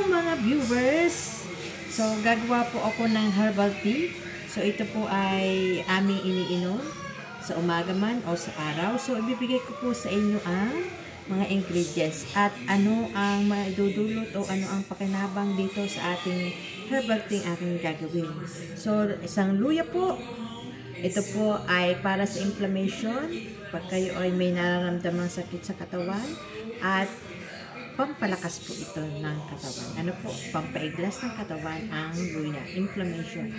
mga viewers! So, gagawa po ako ng herbal tea. So, ito po ay aming iniinom sa umaga man o sa araw. So, ibibigay ko po sa inyo ang mga ingredients at ano ang maidudulot o ano ang pakinabang dito sa ating herbal tea aking gagawin. So, isang luya po. Ito po ay para sa inflammation. Pag kayo ay may nararamdamang sakit sa katawan at pampalakas po ito ng katawan. Ano po? Pampaiglas ng katawan ang luya. Inflammation.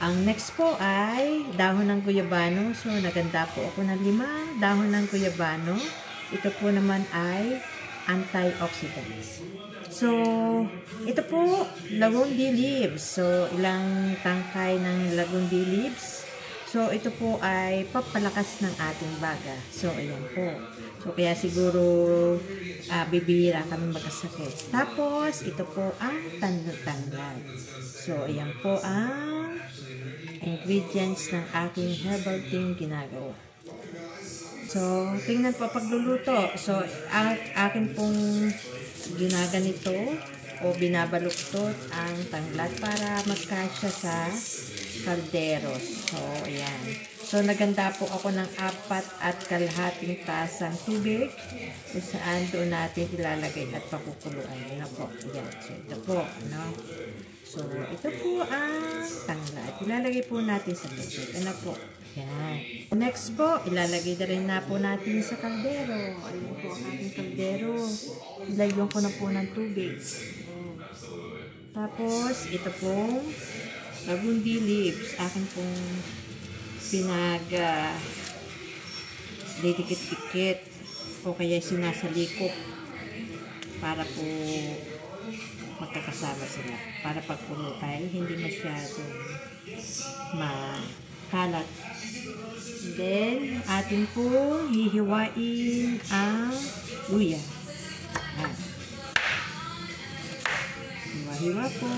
Ang next po ay dahon ng guyabano. So, naganda po ako ng 5 dahon ng guyabano. Ito po naman ay antioxidants. So, ito po, lagundi leaves. So, ilang tangkay ng lagundi leaves. So, ito po ay papalakas ng ating baga. So, ayan po. So, kaya siguro bibihira kami magkasakit. Tapos, ito po ang tanglad. So, ayan po ang ingredients ng aking herbal tea ginagawa. So, tingnan po pagluluto. So, akin pong ginaganito o binabaluktot ang tanglad para magkasya sa kalderos. So, ayan. So, naganda po ako ng 4.5 tasang tubig kung saan doon natin ilalagay at pakukuluan. Ano po? Ayan. So, ito po. No? So, ito po ang tanglad. Ilalagay po natin sa tubig. Ano po? Ayan. Next po, ilalagay na rin na po natin sa kaldero. Ayan po ang ating kaldero. Ilagyan ko na po ng tubig. Ayan. Tapos, ito pong lagundi leaves. Akin pong didikit-dikit o kaya sinasalikop para po magkakasama sila. Para pagpuno ay hindi masyadong makalat. Then, atin po hihiwain ang luya. Ayan. Hiwa-hiwa po.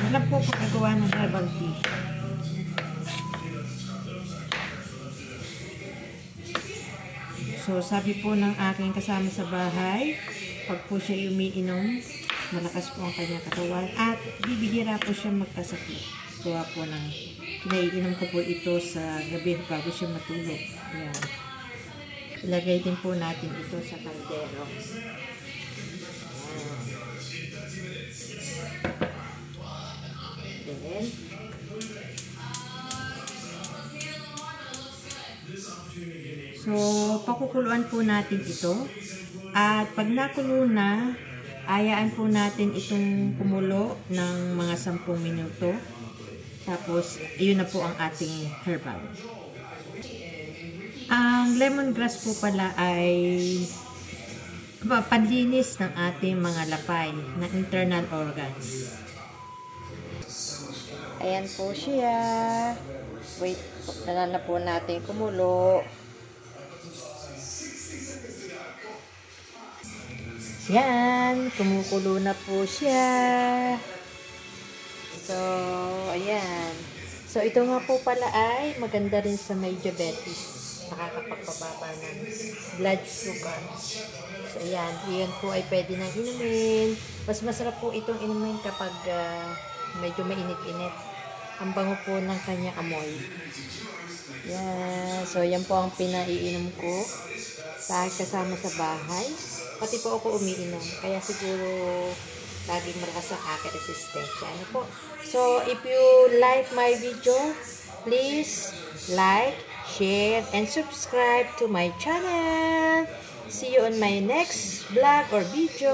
Alam po pagkagawa ng herbal tea. So, sabi po ng aking kasama sa bahay, pag po siya umiinom, malakas po ang kanyang katawan at bibihira po siya magkasakit. Gawa po ng pinaiinom ko po ito sa gabi bago siya matulog. Ayan. Ilagay din po natin ito sa kaldero. Then, so, pakukuluan po natin ito. At pag nakulo na, ayaan po natin itong kumulo ng mga 10 minuto. Tapos, yun na po ang ating herbal. Ang lemongrass po pala ay panlinis ng ating mga lapay na internal organs. Ayan po siya. Wait, na po natin kumulo. Yan, kumukulo na po siya. So, ayan. So, ito nga po pala ay maganda rin sa may diabetes. Nakakapagpababa ng blood sugar. So, ayan. Iyon po ay pwede nang inumin. Mas masarap po itong inumin kapag medyo mainit-init. Ang bango po ng kanyang amoy. Yan. So, yan po ang pinaiinom ko sa kasama sa bahay. Pati po ako umiinom. Kaya siguro laging malakas ang aking resistensya. Ano po? So, if you like my video, please like, share, and subscribe to my channel. See you on my next vlog or video.